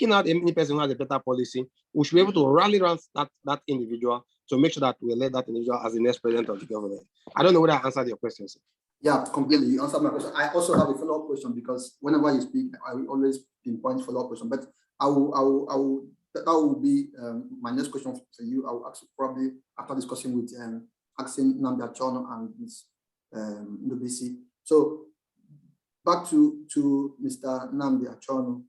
picking out any person who has a better policy, we should be able to rally around that individual to make sure that we elect that individual as the next president of the government. I don't know whether I answered your question, sir. Yeah, completely. You answered my question. I also have a follow-up question because whenever you speak, I will always pinpoint follow-up question. But that will be my next question for you. I will ask probably after discussing with asking Nnamdi Achono and Ms. Ndubuisi. So back to Mr. Nnamdi Achono.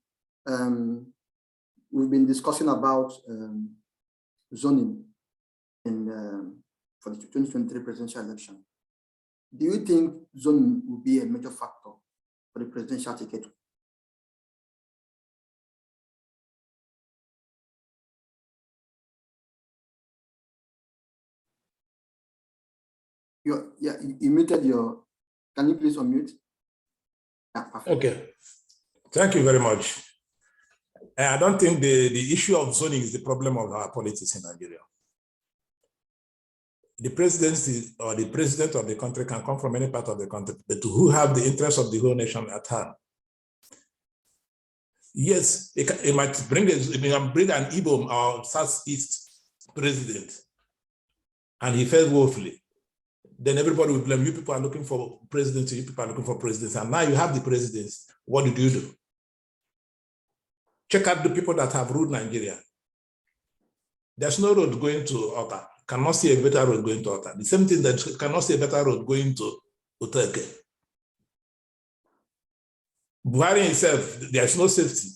We've been discussing about zoning for the 2023 presidential election. Do you think zoning will be a major factor for the presidential ticket? You muted your, can you please unmute? Yeah, perfect. Okay, thank you very much. I don't think the issue of zoning is the problem of our politics in Nigeria. The presidency or the president of the country can come from any part of the country, but who have the interest of the whole nation at hand. Yes, it might bring an Igbo or Southeast president, and he failed woefully. Then everybody will blame you. People are looking for presidency. You people are looking for presidency, and now you have the presidency. What did you do? Check out the people that have ruled Nigeria. There's no road going to Ota. Cannot see a better road going to Ota. The same thing that cannot see a better road going to Uteke. Buhari himself, there's no safety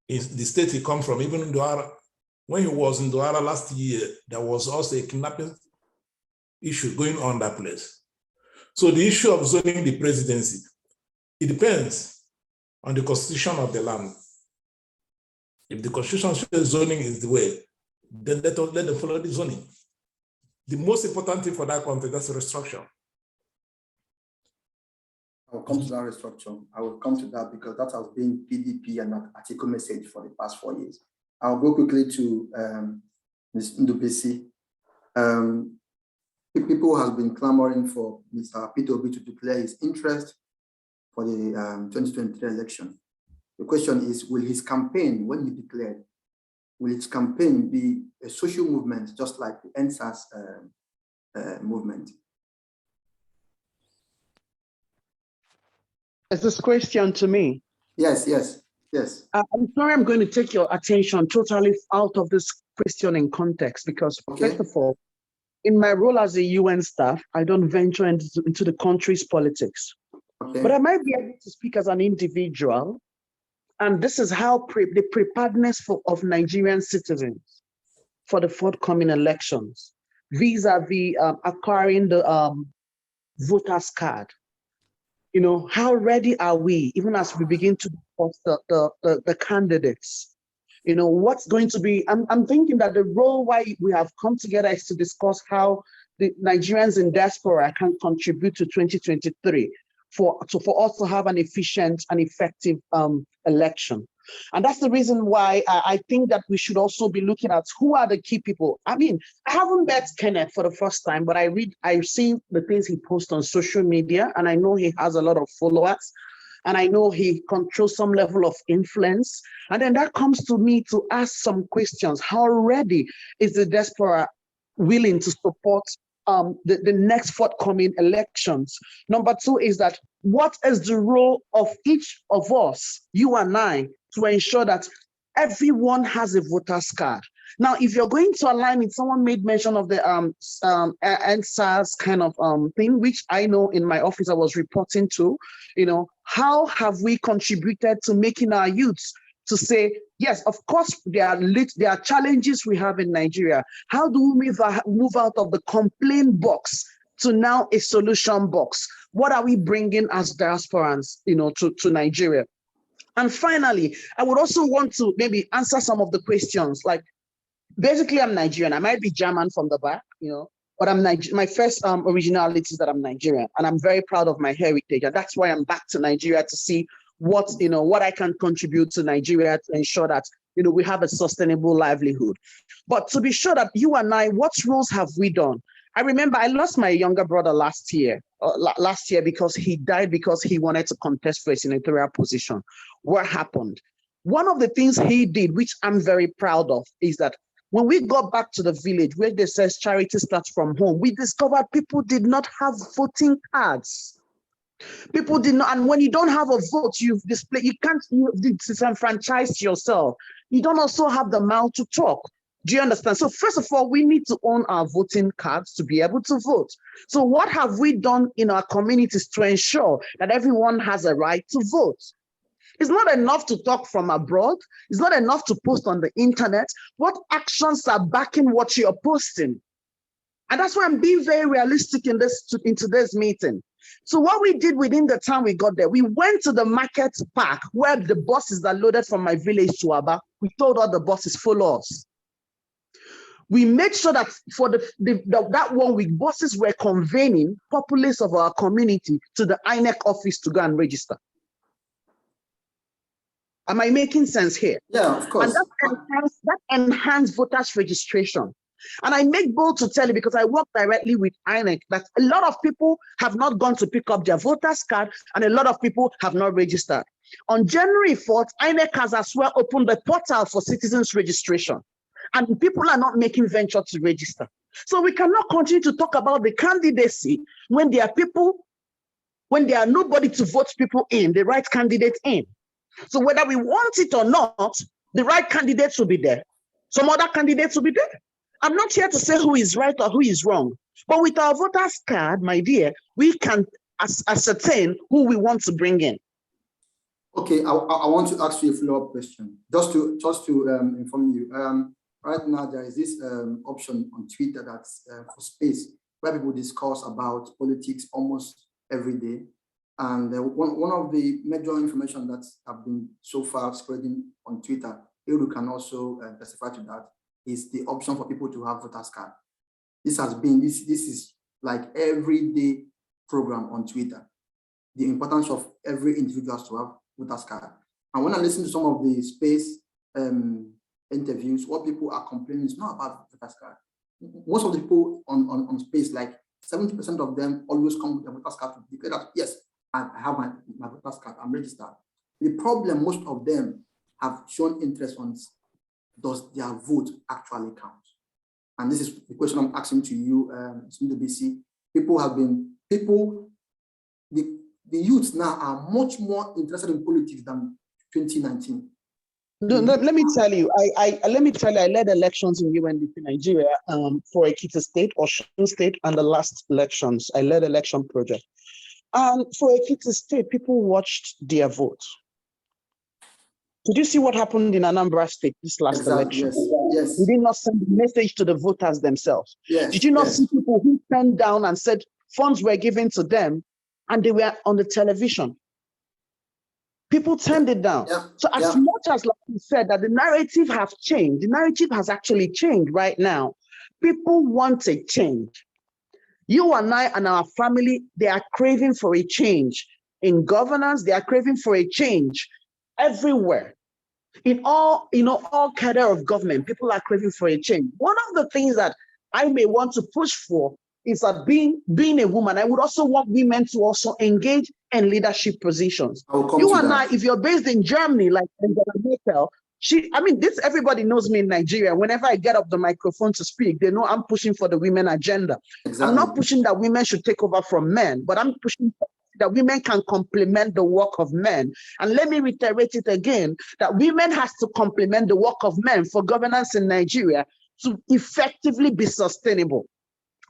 in the state he comes from. Even in Douala, when he was in Douala last year, there was also a kidnapping issue going on that place. So the issue of zoning the presidency, it depends on the constitution of the land. If the constitution says zoning is the way, then let them follow the zoning. The most important thing for that country, that's a restructure. I will come to that restructure. I will come to that because that has been PDP and that article message for the past 4 years. I'll go quickly to Ms. Ndubuisi. People have been clamoring for Mr. Peter Obi to declare his interest for the 2023 election. The question is, will his campaign, when he declared, will its campaign be a social movement just like the NSAS movement? Is this question to me? Yes. I'm sorry, I'm going to take your attention totally out of this question in context because, First of all, in my role as a UN staff, I don't venture into the country's politics. But I might be able to speak as an individual. And this is how the preparedness of Nigerian citizens for the forthcoming elections, vis-a-vis acquiring the voter's card. You know, how ready are we, even as we begin to discuss the candidates? You know, what's going to be, I'm thinking that the role why we have come together is to discuss how the Nigerians in diaspora can contribute to 2023 for us to have an efficient and effective election. And that's the reason why I think that we should also be looking at who are the key people. I mean, I haven't met Kenneth for the first time, but I've seen the things he posts on social media, and I know he has a lot of followers, and I know he controls some level of influence. And then that comes to me to ask some questions. How ready is the diaspora willing to support the next forthcoming elections? Number two is that what is the role of each of us, you and I, to ensure that everyone has a voter's card? Now, if you're going to align it, someone made mention of the NSAS kind of thing, which I know in my office I was reporting to. You know, how have we contributed to making our youths to say, yes, of course, there are challenges we have in Nigeria. How do we move out of the complaint box to now a solution box? What are we bringing as diasporans, you know, to Nigeria? And finally, I would also want to maybe answer some of the questions. Like, basically, I'm Nigerian. I might be German from the back, you know, but I'm my first originality is that I'm Nigerian, and I'm very proud of my heritage, and that's why I'm back to Nigeria to see what I can contribute to Nigeria to ensure that, you know, we have a sustainable livelihood. But to be sure that you and I, what roles have we done? I remember I lost my younger brother last year because he died because he wanted to contest for a senatorial position. What happened? One of the things he did, which I'm very proud of, is that when we got back to the village where they says charity starts from home, we discovered people did not have voting cards. People did not, and when you don't have a vote, you disenfranchise yourself. You don't also have the mouth to talk. Do you understand? So first of all, we need to own our voting cards to be able to vote. So what have we done in our communities to ensure that everyone has a right to vote? It's not enough to talk from abroad. It's not enough to post on the internet. What actions are backing what you're posting? And that's why I'm being very realistic in today's meeting. So what we did within the time we got there, we went to the market park where the buses are loaded from my village to Aba. We told all the buses, follow us. We made sure that for that 1 week, buses were convening populace of our community to the INEC office to go and register. Am I making sense here? Yeah, of course. And that enhanced voters registration. And I make bold to tell you, because I work directly with INEC, that a lot of people have not gone to pick up their voters card, and a lot of people have not registered. On January 4th, INEC has as well opened the portal for citizens registration, and people are not making venture to register. So we cannot continue to talk about the candidacy when there are nobody to vote people in, the right candidate in. So whether we want it or not, the right candidates will be there. Some other candidates will be there. I'm not here to say who is right or who is wrong, but with our voters card, my dear, we can ascertain who we want to bring in. Okay, I want to ask you a follow-up question, just to inform you. Right now, there is this option on Twitter that's for space, where people discuss about politics almost every day. And one of the major information that have been so far spreading on Twitter, Edu can also testify to that, is the option for people to have voters card. This is like everyday program on Twitter, the importance of every individual to have voters card. And when I listen to some of the space interviews, what people are complaining is not about voters card. Most of the people on space, like 70% of them always come with a voters card to declare that, yes, I have my voters card, I'm registered. The problem most of them have shown interest on is, does their vote actually count? And this is the question I'm asking to you, Ndubuisi. The youths now are much more interested in politics than 2019. No, let me tell you, I led elections in UNDP Nigeria for Ekiti State, Osun State, and the last elections. I led election project. And for Ekiti State, people watched their vote. Did you see what happened in Anambra State this last election? Yes. We did not send a message to the voters themselves. Yes. Did you not see people who turned down and said funds were given to them and they were on the television? People turned it down. Yeah. So as much as, like you said, that the narrative have changed, the narrative has actually changed right now. People want a change. You and I and our family, they are craving for a change in governance. They are craving for a change everywhere. In all cadre of government, people are craving for a change. One of the things that I may want to push for is that being a woman, I would also want women to also engage in leadership positions. You and I, if you're based in Germany, like Angela Merkel, everybody knows me in Nigeria. Whenever I get up the microphone to speak, they know I'm pushing for the women agenda. Exactly. I'm not pushing that women should take over from men, but I'm pushing that women can complement the work of men. And let me reiterate it again, that women has to complement the work of men for governance in Nigeria to effectively be sustainable.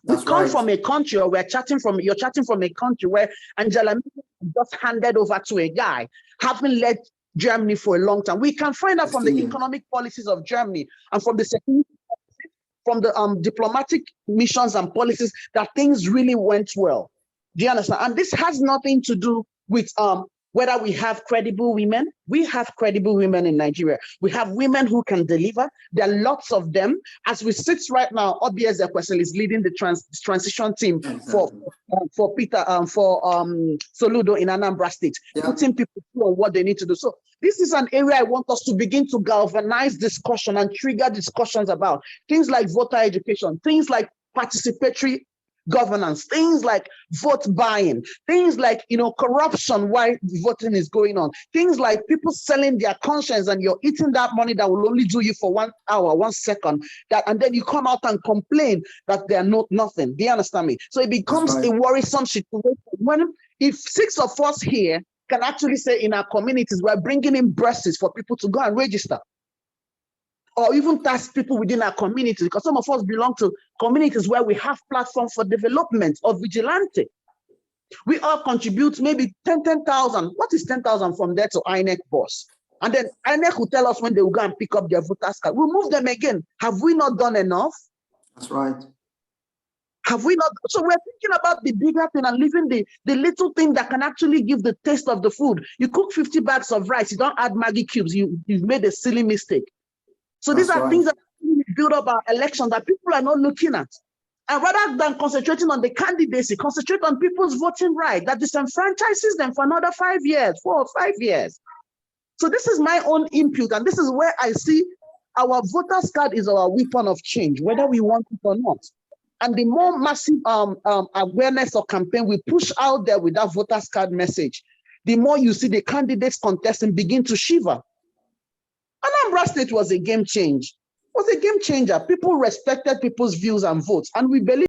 We come from a country, or you're chatting from a country where Angela Merkel just handed over to a guy, having led Germany for a long time. We can find out from the economic policies of Germany and from the security policies, from the diplomatic missions and policies, that things really went well. Do you understand? And this has nothing to do with whether we have credible women. We have credible women in Nigeria. We have women who can deliver. There are lots of them. As we sit right now, Obieze Ekwesili is leading the transition team for Soludo in Anambra State, putting people through on what they need to do. So this is an area I want us to begin to galvanize discussion and trigger discussions about things like voter education, things like participatory governance, things like vote buying, things like, corruption while voting is going on, things like people selling their conscience and you're eating that money that will only do you for 1 hour, 1 second, and then you come out and complain that they're not nothing. Do you understand me? So it becomes a worrisome situation if 6 of us here can actually say in our communities, we're bringing in buses for people to go and register. Or even task people within our communities, because some of us belong to communities where we have platforms for development or vigilante. We all contribute maybe 10,000. What is 10,000 from there to INEC boss? And then INEC will tell us when they will go and pick up their voters card. We'll move them again. Have we not done enough? That's right. Have we not? So we're thinking about the bigger thing and leaving the little thing that can actually give the taste of the food. You cook 50 bags of rice, you don't add Maggi cubes, you've made a silly mistake. So these are things that build up our elections that people are not looking at. And rather than concentrating on the candidacy, concentrate on people's voting right that disenfranchises them for another 5 years, 4 or 5 years. So this is my own input, and this is where I see our voters card is our weapon of change, whether we want it or not. And the more massive awareness or campaign we push out there with that voters card message, the more you see the candidates contesting begin to shiver. Anambra State was a game changer. People respected people's views and votes, and we believe